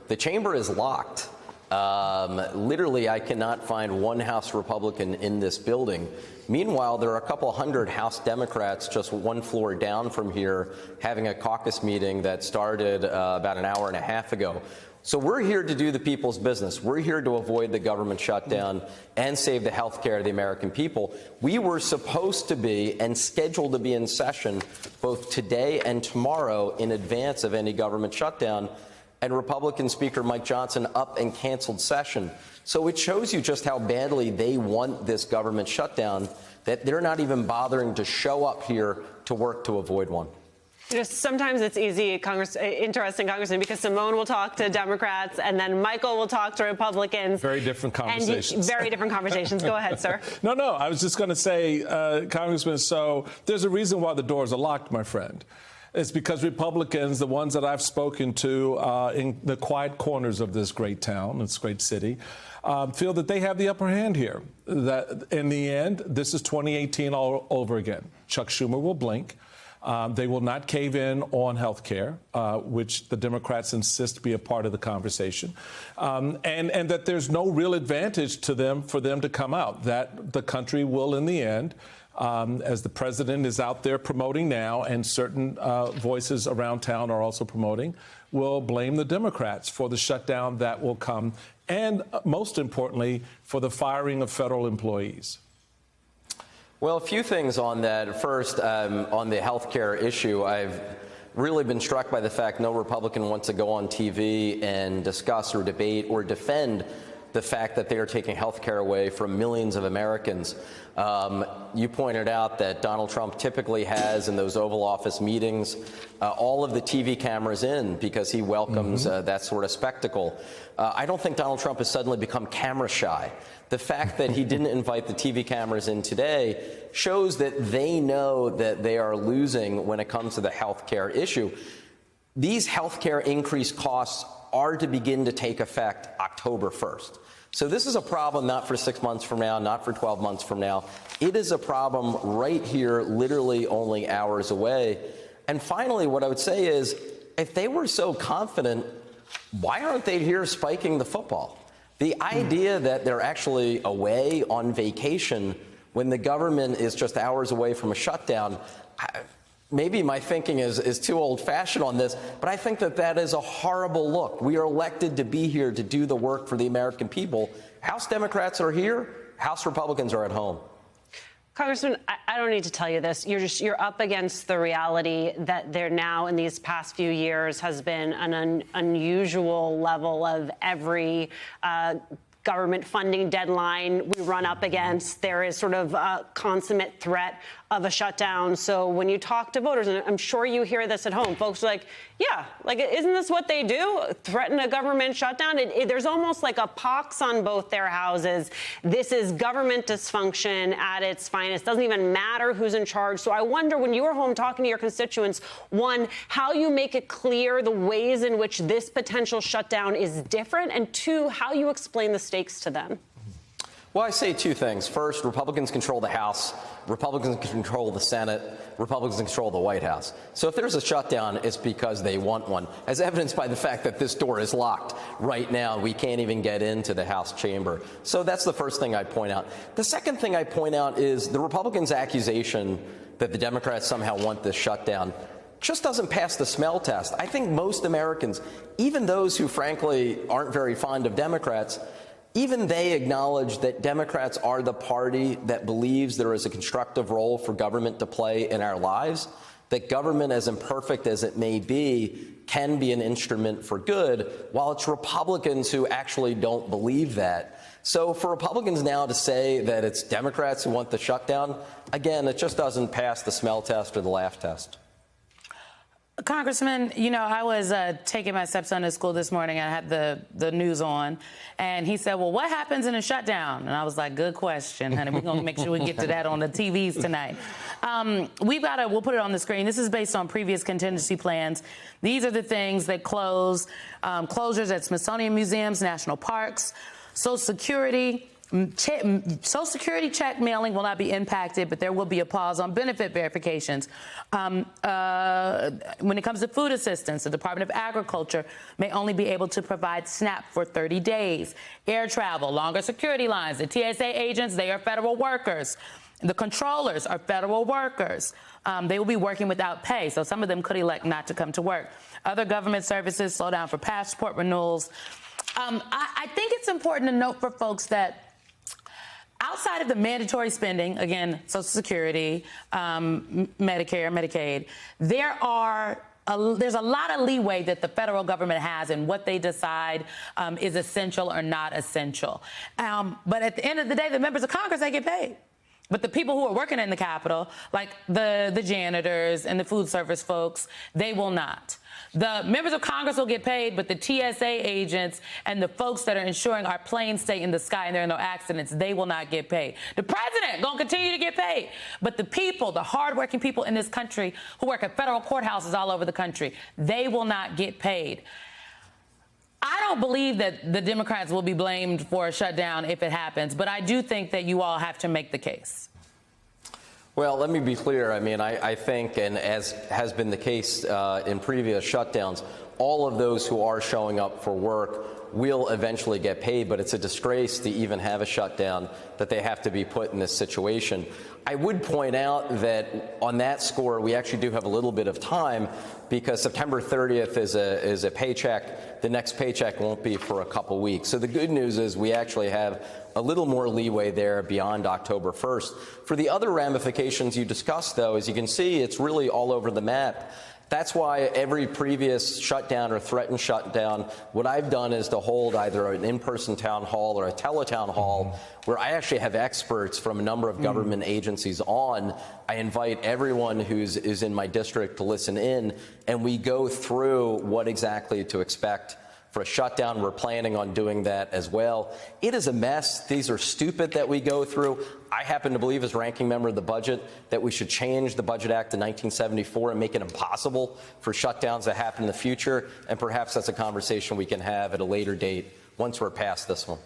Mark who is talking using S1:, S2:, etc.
S1: The chamber is locked. Literally, I cannot find one House Republican in this building. Meanwhile, there are a couple hundred House Democrats just one floor down from here having a caucus meeting that started about an hour and a half ago. So we're here to do the people's business. We're here to avoid the government shutdown and save the health care of the American people. We were supposed to be and scheduled to be in session both today and tomorrow in advance of any government shutdown. And Republican Speaker Mike Johnson up and canceled session. So it shows you just how badly they want this government shutdown that they're not even bothering to show up here to work to avoid one.
S2: Just sometimes it's easy, interesting, Congressman, because Simone will talk to Democrats and then Michael will talk to Republicans.
S3: Very different conversations.
S2: Very different conversations. Go ahead, sir.
S3: No, I was just going to say, Congressman, so there's a reason why the doors are locked, my friend. It's because Republicans, the ones that I've spoken to in the quiet corners of this great town, this great city, feel that they have the upper hand here. That in the end, this is 2018 all over again. Chuck Schumer will blink. They will not cave in on health care, which the Democrats insist be a part of the conversation, and that there's no real advantage to them for them to come out, that the country will, in the end, as the president is out there promoting now, and certain voices around town are also promoting, will blame the Democrats for the shutdown that will come, and most importantly, for the firing of federal employees.
S1: Well, a few things on that. First, on the health care issue, I've really been struck by the fact no Republican wants to go on TV and discuss or debate or defend the fact that they are taking health care away from millions of Americans. You pointed out that Donald Trump typically has in those Oval Office meetings all of the TV cameras in because he welcomes that sort of spectacle. I don't think Donald Trump has suddenly become camera shy. The fact that he didn't invite the TV cameras in today shows that they know that they are losing when it comes to the health care issue. These health care increased costs are to begin to take effect October 1st. So this is a problem not for 6 months from now, not for 12 months from now. It is a problem right here, literally only hours away. And finally, what I would say is, if they were so confident, why aren't they here spiking the football? The idea that they're actually away on vacation when the government is just hours away from a shutdown, maybe my thinking is too old-fashioned on this, but I think that that is a horrible look. We are elected to be here to do the work for the American people. House Democrats are here. House Republicans are at home.
S2: Congressman, I don't need to tell you this. You're up against the reality that there now in these past few years has been an unusual level of every government funding deadline we run up against. There is sort of a consummate threat of a shutdown. So when you talk to voters, and I'm sure you hear this at home, folks are like, yeah, like, isn't this what they do? Threaten a government shutdown? There's almost like a pox on both their houses. This is government dysfunction at its finest. Doesn't even matter who's in charge. So I wonder, when you're home talking to your constituents, one, how you make it clear the ways in which this potential shutdown is different, and two, how you explain the stakes to them.
S1: Well, I say two things. First, Republicans control the House. Republicans control the Senate. Republicans control the White House. So if there's a shutdown, it's because they want one, as evidenced by the fact that this door is locked right now. We can't even get into the House chamber. So that's the first thing I point out. The second thing I point out is the Republicans' accusation that the Democrats somehow want this shutdown just doesn't pass the smell test. I think most Americans, even those who frankly aren't very fond of Democrats, even they acknowledge that Democrats are the party that believes there is a constructive role for government to play in our lives, that government, as imperfect as it may be, can be an instrument for good, while it's Republicans who actually don't believe that. So for Republicans now to say that it's Democrats who want the shutdown, again, it just doesn't pass the smell test or the laugh test.
S4: Congressman, you know, I was taking my stepson to school this morning. I had the news on, and he said, well, what happens in a shutdown? And I was like, good question, honey. We're going to make sure we get to that on the TVs tonight. We'll put it on the screen. This is based on previous contingency plans. These are the things that closures at Smithsonian museums, national parks, Social Security, Social Security check mailing will not be impacted, but there will be a pause on benefit verifications. When it comes to food assistance, the Department of Agriculture may only be able to provide SNAP for 30 days. Air travel, longer security lines. The TSA agents, they are federal workers. The controllers are federal workers. They will be working without pay, so some of them could elect not to come to work. Other government services slow down for passport renewals. I think it's important to note for folks that outside of the mandatory spending, again, Social Security, Medicare, Medicaid, there's a lot of leeway that the federal government has in what they decide is essential or not essential. But at the end of the day, the members of Congress, they get paid. But the people who are working in the Capitol, like the janitors and the food service folks, they will not. The members of Congress will get paid, but the TSA agents and the folks that are ensuring our planes stay in the sky and there are no accidents, they will not get paid. The president going to continue to get paid. But the people, the hardworking people in this country who work at federal courthouses all over the country, they will not get paid. I don't believe that the Democrats will be blamed for a shutdown if it happens, but I do think that you all have to make the case.
S1: Well, let me be clear. I mean, I think, and as has been the case in previous shutdowns, all of those who are showing up for work will eventually get paid, but it's a disgrace to even have a shutdown that they have to be put in this situation. I would point out that on that score, we actually do have a little bit of time because September 30th is a paycheck. The next paycheck won't be for a couple weeks. So the good news is we actually have a little more leeway there beyond October 1st. For the other ramifications you discussed, though, as you can see, it's really all over the map. That's why every previous shutdown or threatened shutdown, what I've done is to hold either an in-person town hall or a teletown hall where I actually have experts from a number of government agencies on. I invite everyone who's in my district to listen in, and we go through what exactly to expect for a shutdown. We're planning on doing that as well. It is a mess. These are stupid that we go through. I happen to believe, as ranking member of the budget, that we should change the Budget Act of 1974 and make it impossible for shutdowns to happen in the future. And perhaps that's a conversation we can have at a later date once we're past this one.